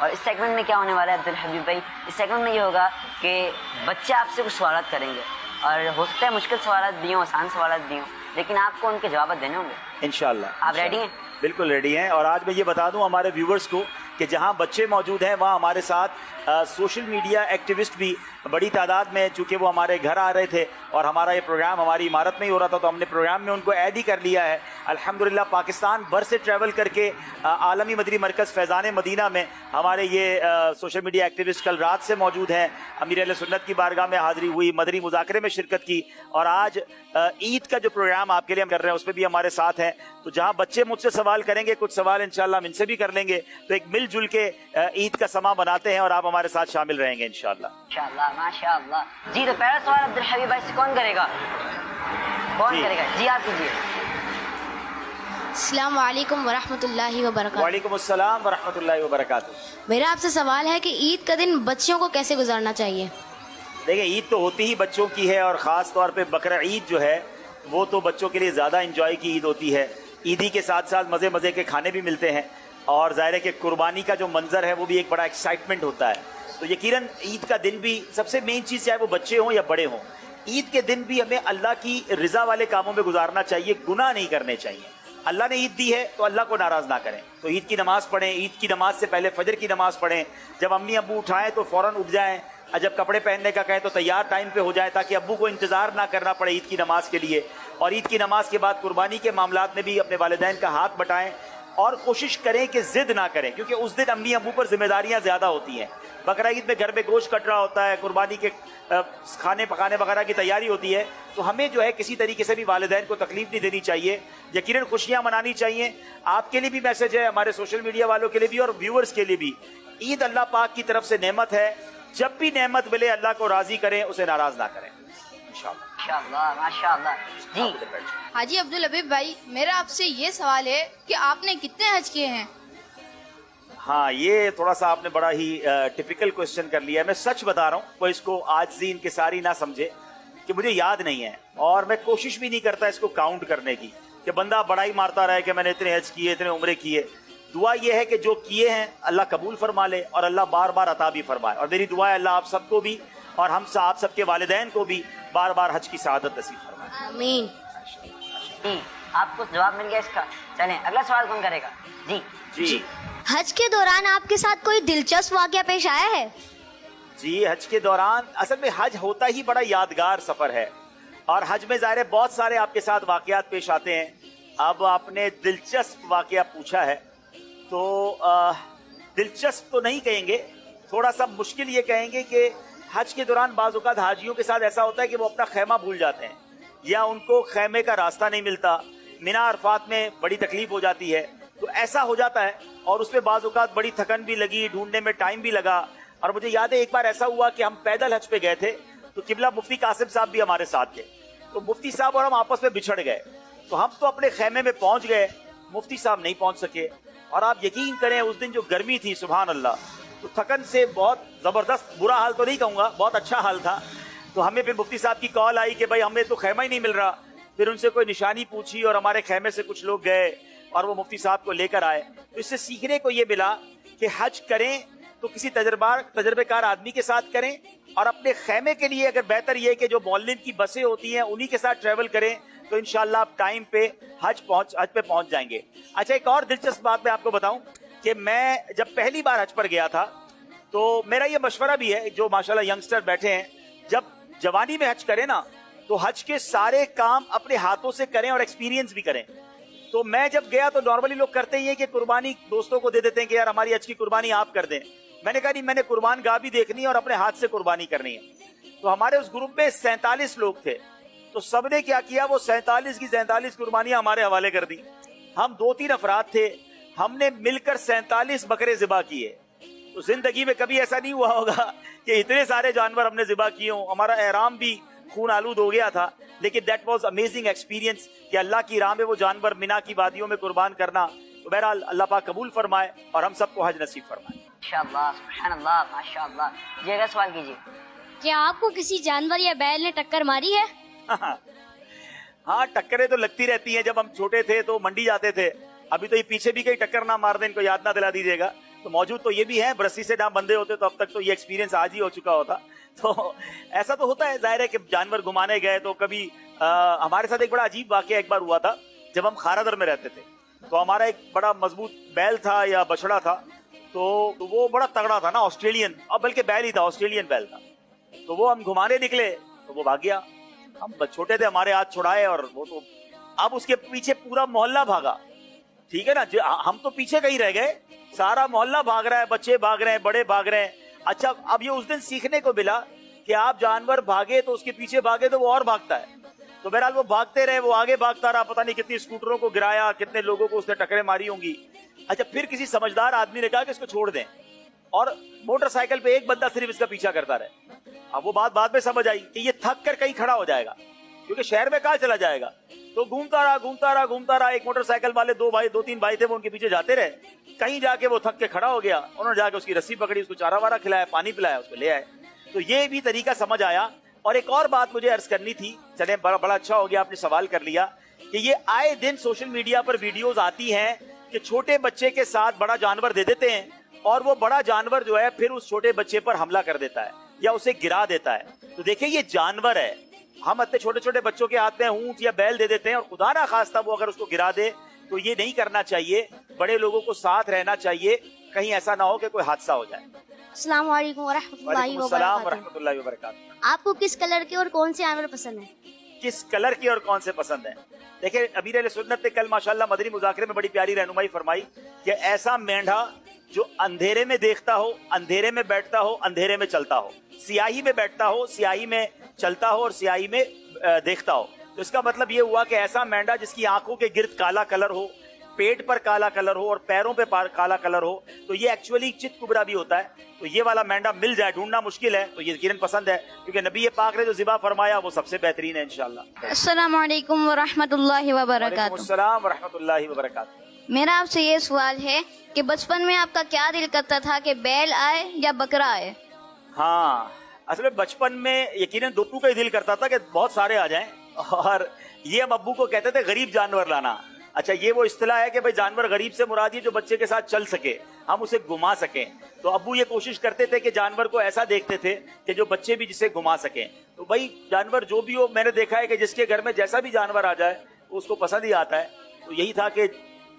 اور اس سیگمنٹ میں کیا ہونے والا ہے عبدالحبیب بھائی؟ اس سیگمنٹ میں یہ ہوگا کہ بچے آپ سے کچھ سوالات کریں گے، اور ہو سکتا ہے مشکل سوالات بھی ہوں، آسان سوالات بھی ہوں، لیکن آپ کو ان کے جوابات دینے ہوں گے انشاءاللہ۔ آپ ریڈی ہیں؟ بالکل ریڈی ہیں۔ اور آج میں یہ بتا دوں ہمارے ویورز کو کہ جہاں بچے موجود ہیں وہاں ہمارے ساتھ سوشل میڈیا ایکٹیوسٹ بھی بڑی تعداد میں، چونکہ وہ ہمارے گھر آ رہے تھے اور ہمارا یہ پروگرام ہماری عمارت میں ہی ہو رہا تھا تو ہم نے پروگرام میں ان کو ایڈ ہی کر لیا ہے۔ الحمدللہ پاکستان بھر سے ٹریول کر کے عالمی مدنی مرکز فیضان مدینہ میں ہمارے یہ سوشل میڈیا ایکٹیوسٹ کل رات سے موجود ہیں۔ امیر اہل سنت کی بارگاہ میں حاضری ہوئی، مدنی مذاکرے میں شرکت کی، اور آج عید کا جو پروگرام آپ کے لیے ہم کر رہے ہیں اس میں بھی ہمارے ساتھ ہیں۔ تو جہاں بچے مجھ سے سوال کریں گے، کچھ سوال انشاءاللہ ہم ان سے بھی کر لیں گے، تو ایک مل جل کے عید کا سما بناتے ہیں اور آپ ہمارے ساتھ شامل رہیں گے انشاءاللہ۔ انشاءاللہ، ماشاءاللہ۔ جی تو پہلا سوال عبدالحبیب بھائی سے کون کرے گا؟ کون کرے گا؟ جی آپ کیجیے۔ السلام علیکم ورحمۃ اللہ وبرکاتہ۔ وعلیکم السلام ورحمۃ اللہ وبرکاتہ۔ میرا آپ سے سوال ہے کہ عید کا دن بچیوں کو کیسے گزارنا چاہیے؟ دیکھیں عید تو ہوتی ہی بچوں کی ہے، اور خاص طور پہ بقرہ عید جو ہے وہ تو بچوں کے لیے زیادہ انجوائے کی عید ہوتی ہے۔ عیدی کے ساتھ ساتھ مزے مزے کے کھانے بھی ملتے ہیں، اور ظاہر ہے کہ قربانی کا جو منظر ہے وہ بھی ایک بڑا ایکسائٹمنٹ ہوتا ہے۔ تو یقیناً عید کا دن بھی سب سے مین چیز، چاہے وہ بچے ہوں یا بڑے ہوں، عید کے دن بھی ہمیں اللہ کی رضا والے کاموں میں گزارنا چاہیے، گناہ نہیں کرنے چاہیے۔ اللہ نے عید دی ہے تو اللہ کو ناراض نہ کریں، تو عید کی نماز پڑھیں، عید کی نماز سے پہلے فجر کی نماز پڑھیں، جب امی ابو اٹھائیں تو فوراً اٹھ جائیں، جب کپڑے پہننے کا کہیں تو تیار ٹائم پہ ہو جائیں تاکہ ابو کو انتظار نہ کرنا پڑے عید کی نماز کے لیے۔ اور عید کی نماز کے بعد قربانی کے معاملات میں بھی اپنے والدین کا ہاتھ بٹائیں، اور کوشش کریں کہ ضد نہ کریں، کیونکہ اس دن امی ابو پر ذمہ داریاں زیادہ ہوتی ہیں۔ بقرہ عید میں گھر میں گوشت کٹ رہا ہوتا ہے، قربانی کے کھانے پکانے وغیرہ کی تیاری ہوتی ہے، تو ہمیں جو ہے کسی طریقے سے بھی والدین کو تکلیف نہیں دینی چاہیے، یقیناً خوشیاں منانی چاہیے۔ آپ کے لیے بھی میسج ہے، ہمارے سوشل میڈیا والوں کے لیے بھی اور ویورز کے لیے بھی، عید اللہ پاک کی طرف سے نعمت ہے، جب بھی نعمت ملے اللہ کو راضی کریں، اسے ناراض نہ کریں انشاءاللہ۔ ماشاءاللہ، ماشاءاللہ۔ جی حاجی عبدالحبیب بھائی، میرا آپ سے یہ سوال ہے کہ آپ نے کتنے حج کیے ہیں؟ ہاں، یہ تھوڑا سا آپ نے بڑا ہی ٹپیکل کوشچن کر لیا ہے۔ میں سچ بتا رہا ہوں، کوئی اس کو عاجزی انکساری نہ سمجھے کہ مجھے یاد نہیں ہے، اور میں کوشش بھی نہیں کرتا اس کو کاؤنٹ کرنے کی کہ بندہ بڑا ہی مارتا رہے کہ میں نے اتنے حج کیے، اتنے عمرے کیے۔ دعا یہ ہے کہ جو کیے ہیں اللہ قبول فرما لے، اور اللہ بار بار عطا بھی فرمائے، اور میری دعا ہے اللہ آپ سب کو بھی اور آپ سب کے والدین کو بھی بار بار حج کی سعادت نصیب فرمائے۔ آمین۔ جی آپ کو جواب مل گیا اس کا۔ چلیں اگلا سوال کون کرے گا؟ جی جی حج کے دوران آپ کے ساتھ کوئی دلچسپ واقعہ پیش آیا ہے؟ جی، حج کے دوران اصل میں حج ہوتا ہی بڑا یادگار سفر ہے، اور حج میں ظاہر ہے بہت سارے آپ کے ساتھ واقعات پیش آتے ہیں۔ اب آپ نے دلچسپ واقعہ پوچھا ہے تو دلچسپ تو نہیں کہیں گے، تھوڑا سا مشکل یہ کہیں گے کہ حج کے دوران بعض اوقات حاجیوں کے ساتھ ایسا ہوتا ہے کہ وہ اپنا خیمہ بھول جاتے ہیں، یا ان کو خیمے کا راستہ نہیں ملتا، مینا عرفات میں بڑی تکلیف ہو جاتی ہے، تو ایسا ہو جاتا ہے، اور اس میں بعض اوقات بڑی تھکن بھی لگی، ڈھونڈنے میں ٹائم بھی لگا۔ اور مجھے یاد ہے ایک بار ایسا ہوا کہ ہم پیدل حج پہ گئے تھے، تو قبلہ مفتی قاسم صاحب بھی ہمارے ساتھ تھے، تو مفتی صاحب اور ہم آپس میں بچھڑ گئے، تو ہم تو اپنے خیمے میں پہنچ گئے، مفتی صاحب نہیں پہنچ سکے، اور آپ یقین کریں اس دن جو گرمی تھی سبحان اللہ، تو تھکن سے بہت زبردست، برا حال تو نہیں کہوں گا، بہت اچھا حال تھا۔ تو ہمیں پھر مفتی صاحب کی کال آئی کہ بھائی ہمیں تو خیمہ ہی نہیں مل رہا، پھر ان سے کوئی نشانی پوچھی اور ہمارے خیمے سے کچھ لوگ گئے اور وہ مفتی صاحب کو لے کر آئے۔ تو اس سے سیکھنے کو یہ ملا کہ حج کریں تو کسی تجربے کار آدمی کے ساتھ کریں، اور اپنے خیمے کے لیے اگر بہتر یہ کہ جو معلم کی بسیں ہوتی ہیں انہی کے ساتھ ٹریول کریں، تو انشاءاللہ آپ ٹائم پہ حج پہ پہنچ جائیں گے۔ اچھا، ایک اور دلچسپ بات میں آپ کو بتاؤں کہ میں جب پہلی بار حج پر گیا تھا تو میرا یہ مشورہ بھی ہے، جو ماشاءاللہ ینگسٹر بیٹھے ہیں، جب جوانی میں حج کریں نا تو حج کے سارے کام اپنے ہاتھوں سے کریں اور ایکسپیرینس بھی کریں۔ تو میں جب گیا تو نارملی لوگ کرتے ہی ہیں کہ قربانی دوستوں کو دے دیتے ہیں کہ یار ہماری حج کی قربانی آپ کر دیں۔ میں نے کہا نہیں، میں نے قربان گاہ بھی دیکھنی ہے اور اپنے ہاتھ سے قربانی کرنی ہے۔ تو ہمارے اس گروپ میں 47 لوگ تھے، تو سب نے کیا کیا، وہ 47 کی 47 قربانیاں ہمارے حوالے کر دی۔ ہم 2-3 افراد تھے، ہم نے مل کر 47 بکرے ذبح کیے۔ تو زندگی میں کبھی ایسا نہیں ہوا ہوگا کہ اتنے سارے جانور ہم نے ذبح کیے ہوں، ہمارا احرام بھی خون آلود ہو گیا تھا، لیکن دیٹ واز امیزنگ ایکسپیرینس کہ اللہ کی راہ میں وہ جانور مینا کی وادیوں میں قربان کرنا۔ تو بہرحال اللہ پاک قبول فرمائے اور ہم سب کو حج نصیب فرمائے۔ ماشاءاللہ، سبحان اللہ، ماشاءاللہ۔ جی اگلا سوال کیجیے۔ کیا آپ کو کسی جانور یا بیل نے ٹکر ماری ہے؟ ہاں، ٹکریں تو لگتی رہتی ہیں، جب ہم چھوٹے تھے تو منڈی جاتے تھے، ابھی تو یہ پیچھے بھی کہیں ٹکر نہ مار دیں، ان کو یاد نہ دلا دیجیے گا۔ तो मौजूद तो ये भी हैं, रस्सी से ना बंधे होते तो अब तक तो ये एक्सपीरियंस आज ही हो चुका होता। तो ऐसा तो होता है, जाहिर है कि जानवर घुमाने गए तो कभी हमारे साथ एक बड़ा अजीब वाकया एक बार हुआ था। जब हम खारादर में रहते थे तो हमारा एक बड़ा मजबूत बैल था या बछड़ा था, तो वो बड़ा तगड़ा था ना, ऑस्ट्रेलियन, अब बल्कि बैल ही था, ऑस्ट्रेलियन बैल था। तो वो हम घुमाने निकले तो वो भाग गया। हम छोटे थे, हमारे हाथ छुड़ाए और वो तो अब उसके पीछे पूरा मोहल्ला भागा, ठीक है ना, हम तो पीछे कहीं रह गए, सारा मोहल्ला भाग रहा है, बच्चे भाग रहे हैं, बड़े भाग रहे हैं। अच्छा, अब ये उस दिन सीखने को मिला कि आप जानवर भागे तो उसके पीछे भागे तो वो और भागता है। तो बहरहाल वो भागते रहे, वो आगे भागता रहा, पता नहीं कितनी स्कूटरों को गिराया, कितने लोगों को उसने टक्करें मारी होंगी। अच्छा, फिर किसी समझदार आदमी ने कहा कि इसको छोड़ दें और मोटरसाइकिल पे एक बंदा सिर्फ इसका पीछा करता रहे। अब वो बात बाद में समझ आई कि ये थक कर कहीं खड़ा हो जाएगा, क्योंकि शहर में कहाँ चला जाएगा। तो घूमता रहा, एक मोटरसाइकिल वाले दो तीन भाई थे, वो उनके पीछे जाते रहे। कहीं जाके वो थक के खड़ा हो गया, उन्होंने जाके उसकी रस्सी पकड़ी, उसको चारा वारा खिलाया, पानी पिलाया, उसको ले आए। तो ये भी तरीका समझ आया। और एक और बात मुझे अर्ज करनी थी, चले बड़ा अच्छा हो गया आपने सवाल कर लिया, कि ये आए दिन सोशल मीडिया पर वीडियोस आती हैं कि छोटे बच्चे के साथ बड़ा जानवर दे देते हैं और वो बड़ा जानवर जो है फिर उस छोटे बच्चे पर हमला कर देता है या उसे गिरा देता है। तो देखिए, ये जानवर है, हम इतने छोटे छोटे बच्चों के हाथ में ऊंट या बैल दे देते हैं और खुदा ना खास्ता वो अगर उसको गिरा दे, तो ये नहीं करना चाहिए। बड़े लोगों को साथ रहना चाहिए, कहीं ऐसा ना हो कि कोई हादसा हो जाए। अस्सलाम वालेकुम वरहमतुल्लाहि वबरकातुहू। आपको किस कलर के और कौन से जानवर पसंद है? किस कलर की और कौन से पसंद है? देखिए, अमीर अहले सुन्नत ने कल माशाल्लाह मदनी मुज़ाकरे में बड़ी प्यारी रहनुमाई फरमाई कि ऐसा मेंढा जो अंधेरे में देखता हो, अंधेरे में बैठता हो, अंधेरे में चलता हो, सियाही में बैठता हो, सियाही में चलता हो और सियाही में देखता हो। तो इसका मतलब ये हुआ कि ऐसा मेंढा जिसकी आंखों के गिर्द काला कलर हो, पेट पर काला कलर हो और पैरों पे काला कलर हो, तो ये एक्चुअली चित कुबरा भी होता है। तो ये वाला मेंढा मिल जाए, ढूंढना मुश्किल है, तो ये यकीनन पसंद है, क्योंकि नबी पाक ने जो ज़िबा फरमाया वो सबसे बेहतरीन है इंशाअल्लाह। अस्सलाम वालेकुम वरहमतुल्लाहि वबरकातुहू। अस्सलाम वरहमतुल्लाहि वबरकातुहू। मेरा आपसे ये सवाल है कि बचपन में आपका क्या दिल करता था कि बैल आए या बकरा आए? हाँ, असल में बचपन में यकीनन दोनों का ही दिल करता था कि बहुत सारे आ जाएं, और ये हम अब्बू को कहते थे गरीब जानवर लाना। अच्छा, ये वो इस्तिलाह है कि भाई जानवर गरीब से मुराद ये जो बच्चे के साथ चल सके, हम उसे घुमा सकें। तो अब्बू ये कोशिश करते थे कि जानवर को ऐसा देखते थे कि जो बच्चे भी जिसे घुमा सकें। तो भाई जानवर जो भी हो, मैंने देखा है कि जिसके घर में जैसा भी जानवर आ जाए उसको पसंद ही आता है। तो यही था कि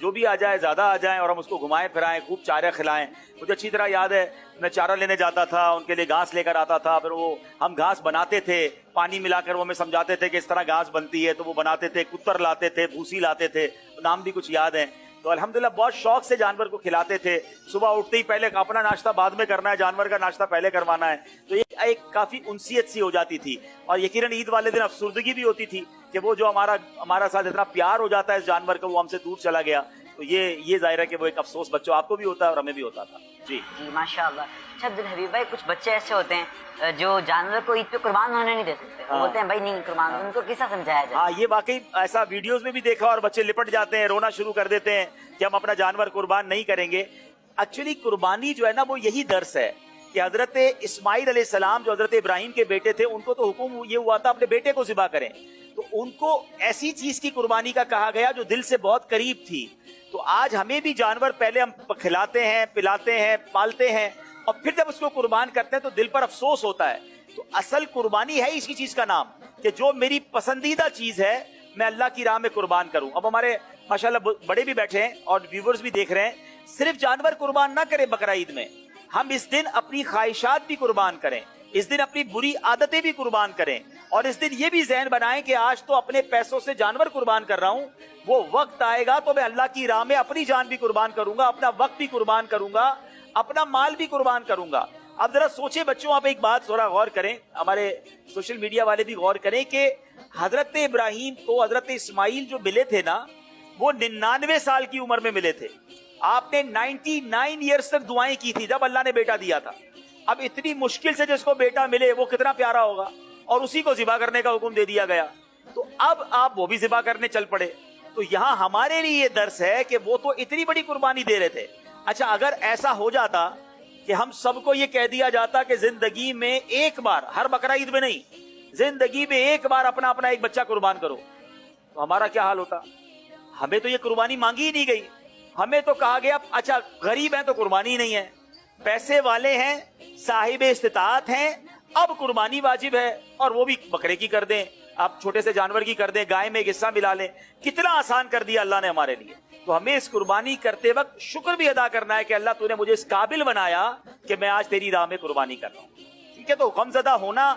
जो भी आ जाए, ज्यादा आ जाए और हम उसको घुमाएं फिराएं, खूब चारा खिलाएं। मुझे अच्छी तरह याद है, मैं चारा लेने जाता था, उनके लिए घास लेकर आता था, फिर वो हम घास बनाते थे, पानी मिलाकर वो हमें समझाते थे कि इस तरह घास बनती है, तो वो बनाते थे। कुत्तर लाते थे, भूसी लाते थे, तो नाम भी कुछ याद है। तो अल्हम्दुलिल्लाह बहुत शौक से जानवर को खिलाते थे। सुबह उठते ही पहले अपना नाश्ता बाद में करना है, जानवर का नाश्ता पहले करवाना है। तो ये एक काफी उनसियत सी हो जाती थी। और यकीनन ईद वाले दिन अफसुर्दगी भी होती थी कि वो जो हमारा साथ इतना प्यार हो जाता है इस जानवर का, वो हमसे दूर चला गया। तो ये जाहिर है कि वो एक अफसोस बच्चों आपको भी होता है और हमें भी होता था। जी माशाअल्लाह। अच्छा अब्दुल हबीब भाई, कुछ बच्चे ऐसे होते हैं जो जानवर को ईद पे कुर्बान होने नहीं दे सकते। हाँ। बोलते हैं भाई नहीं कुर्बान, उनको कैसा समझाया जाए? हाँ, ये वाकई ऐसा वीडियोस में भी देखा, और बच्चे लिपट जाते हैं, रोना शुरू कर देते हैं कि हम अपना जानवर कुर्बान नहीं करेंगे। एक्चुअली कुर्बानी जो है ना, वो यही दर्स है कि हजरत इस्माइल अलैहिस्सलाम जो हजरत इब्राहिम के बेटे थे, उनको तो हुक्म ये हुआ था अपने बेटे को ज़िबा करें। तो उनको ऐसी चीज की कुर्बानी का कहा गया जो दिल से बहुत करीब थी। तो आज हमें भी जानवर पहले हम खिलाते हैं, पिलाते हैं, पालते हैं, और फिर जब उसको कुर्बान करते हैं तो दिल पर अफसोस होता है। तो असल कुर्बानी है इसकी चीज का नाम कि जो मेरी पसंदीदा चीज है मैं अल्लाह की राह में कुर्बान करूं। अब हमारे माशाल्लाह बड़े भी बैठे हैं और व्यूवर्स भी देख रहे हैं, सिर्फ जानवर कुर्बान ना करें बकरा ईद में, हम इस दिन अपनी ख्वाहिशात भी कुर्बान करें, इस दिन अपनी बुरी आदतें भी कुर्बान करें, और इस दिन ये भी ज़हन बनाएं कि आज तो अपने पैसों से जानवर कुर्बान कर रहा हूं, वो वक्त आएगा तो मैं अल्लाह की राह में अपनी जान भी कुर्बान करूंगा, अपना वक्त भी कुर्बान करूंगा, अपना माल भी कुर्बान करूंगा। अब जरा सोचे बच्चों, आप एक बात थोड़ा गौर करें, हमारे सोशल मीडिया वाले भी गौर करें कि हजरत इब्राहिम को हजरत इस्माइल जो मिले थे ना, वो 99 साल की उम्र में मिले थे। आपने 99 ईयर्स तक दुआएं की थी जब अल्लाह ने बेटा दिया था। अब इतनी मुश्किल से जिसको बेटा मिले वो कितना प्यारा होगा, और उसी को ज़िबा करने का हुक्म दे दिया गया। तो अब आप वो भी ज़िबा करने चल पड़े। तो यहाँ हमारे लिए ये दर्स है कि वो तो इतनी बड़ी कुर्बानी दे रहे थे। अच्छा, अगर ऐसा हो जाता कि हम सबको ये कह दिया जाता कि जिंदगी में एक बार, हर बकरा ईद में नहीं, जिंदगी में एक बार अपना अपना एक बच्चा कुर्बान करो, तो हमारा क्या हाल होता? हमें तो ये कुर्बानी मांगी ही नहीं गई। हमें तो कहा गया अच्छा गरीब हैं तो कुर्बानी नहीं है, पैसे वाले हैं, साहिब इस्तिताअत हैं, अब कुर्बानी वाजिब है, और वो भी बकरे की कर दें, आप छोटे से जानवर की कर दें, गाय में एक हिस्सा मिला लें। कितना आसान कर दिया अल्लाह ने हमारे लिए। तो हमें इस कुर्बानी करते वक्त शुक्र भी अदा करना है कि अल्लाह तूने मुझे इस काबिल बनाया कि मैं आज तेरी राह में कुर्बानी कर रहा हूँ। ठीक है, तो गमज़दा होना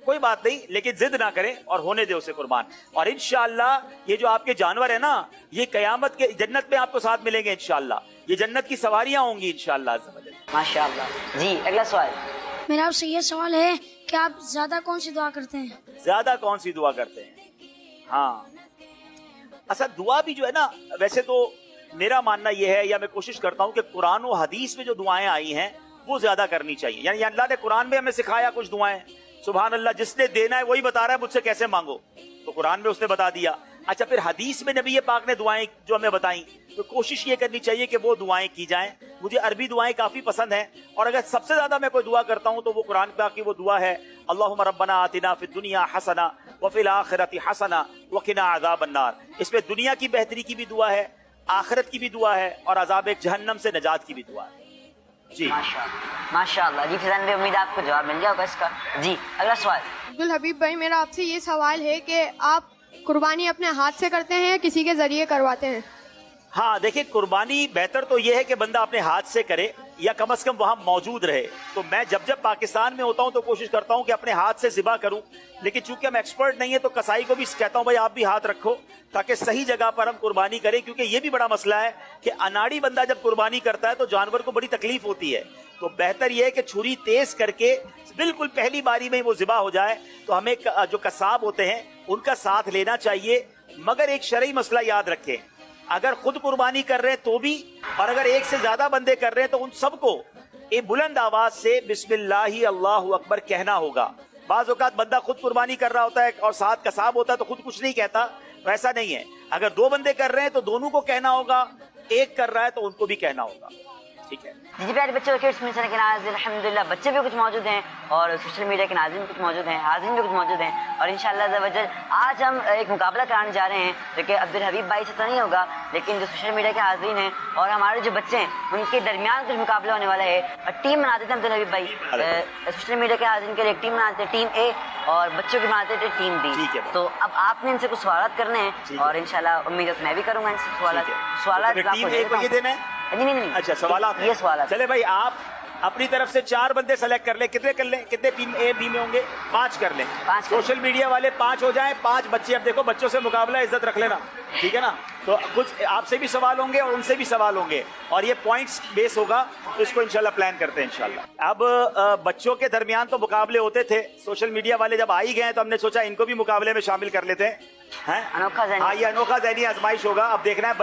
कोई बात नहीं, लेकिन जिद ना करें और होने दे उसे कुर्बान। और इंशाअल्लाह ये जो आपके जानवर है ना, ये कयामत के जन्नत में आपको साथ मिलेंगे इंशाअल्लाह, ये जन्नत की सवारियां होंगी इंशाअल्लाह। माशाअल्लाह। जी अगला सवाल। मेरा आपसे ये सवाल है कि आप ज्यादा कौन सी दुआ करते हैं? ज्यादा कौन सी दुआ करते हैं? हाँ, अच्छा दुआ भी जो है ना, वैसे तो मेरा मानना यह है, या मैं कोशिश करता हूँ कि कुरान और हदीस में जो दुआएं आई हैं वो ज्यादा करनी चाहिए। यानी अल्लाह ने कुरान में हमें सिखाया कुछ दुआएं, सुभान अल्लाह, जिसने देना है वही बता रहा है मुझसे कैसे मांगो, तो कुरान में उसने बता दिया। अच्छा, फिर हदीस में नबी पाक ने दुआएं जो हमें बताई, तो कोशिश ये करनी चाहिए कि वो दुआएं की जाएं। मुझे अरबी दुआएं काफी पसंद हैं, और अगर सबसे ज्यादा मैं कोई दुआ करता हूं तो वो कुरान पाक की वो दुआ है, अल्लाहुम्मा रब्बना आतिना फिद दुनिया हसना व फिल आखिरति हसना व क़िना अज़ाबन नार। इसमें दुनिया की बेहतरी की भी दुआ है, आखिरत की भी दुआ है, और अज़ाब जहन्नम से नजात की भी दुआ है। जी माशाअल्लाह। जी फैजान भाई, उम्मीद है आपको जवाब मिल गया होगा इसका। जी अगला सवाल। अब्दुल हबीब भाई, मेरा आपसे ये सवाल है कि आप कुर्बानी अपने हाथ से करते हैं या किसी के जरिए करवाते हैं? हाँ, देखिए कुर्बानी बेहतर तो यह है कि बंदा अपने हाथ से करे, या कम से कम वहां मौजूद रहे। तो मैं जब जब पाकिस्तान में होता हूं तो कोशिश करता हूं कि अपने हाथ से ज़िबा करूं, लेकिन चूंकि हम एक्सपर्ट नहीं है तो कसाई को भी कहता हूं भाई आप भी हाथ रखो ताकि सही जगह पर हम कुर्बानी करें, क्योंकि ये भी बड़ा मसला है कि अनाड़ी बंदा जब कुर्बानी करता है तो जानवर को बड़ी तकलीफ होती है। तो बेहतर यह है कि छुरी तेज करके बिल्कुल पहली बारी में ही वो ज़िबा हो जाए। तो हमें जो कसाब होते हैं उनका साथ लेना चाहिए, मगर एक शरई मसला याद रखें, अगर खुद कुर्बानी कर रहे हैं तो भी, और अगर एक से ज्यादा बंदे कर रहे हैं तो उन सबको एक बुलंद आवाज से बिस्मिल्लाही अल्लाहु अकबर कहना होगा। बाज़ औक़ात बंदा खुद कुर्बानी कर रहा होता है और साथ कसाब होता है तो खुद कुछ नहीं कहता, तो ऐसा नहीं है। अगर दो बंदे कर रहे हैं तो दोनों को कहना होगा, एक कर रहा है तो उनको भी कहना होगा। ठीक है जी प्यारे बच्चों के अल्हम्दुलिल्लाह बच्चे भी कुछ मौजूद हैं, और सोशल मीडिया के नाज़रीन भी कुछ मौजूद हैं, हाज़रीन भी कुछ मौजूद हैं, और इंशाअल्लाह ज़वजल आज हम एक मुकाबला कराने जा रहे हैं जो कि अब्दुल हबीब भाई से तो नहीं होगा, लेकिन जो सोशल मीडिया के हाज़रीन हैं और हमारे जो बच्चे हैं उनके दरमियान कुछ मुकाबला होने वाला है। और टीम बनाते थे अब्दुल हबीब भाई, सोशल मीडिया के हाज़रीन के लिए एक टीम बनाते थे, टीम ए, और बच्चों की बनाते थे टीम बी। तो अब आपने इनसे कुछ सवाल करने हैं, और इंशाअल्लाह उम्मीद है मैं भी करूँगा इनसे सवाल। नहीं, अच्छा सवालात ये सवाल। चले भाई, आप अपनी तरफ से 4 बंदे सेलेक्ट कर ले। कितने कर ले? कितने टीम ए बी में होंगे? 5 कर ले। सोशल मीडिया वाले 5 हो जाएं, 5 बच्चे। अब देखो बच्चों से मुकाबला, इज्जत रख लेना, ठीक है ना? तो कुछ आपसे भी सवाल होंगे और उनसे भी सवाल होंगे, और ये पॉइंट्स बेस होगा, तो इसको इंशाल्लाह प्लान करते हैं इंशाल्लाह। अब बच्चों के दरमियान तो मुकाबले होते थे, सोशल मीडिया वाले जब आ ही गए तो हमने सोचा इनको भी मुकाबले में शामिल कर लेते हैं। हाँ, ये अनोखा ज़हनी आजमाइश होगा। अब देखना है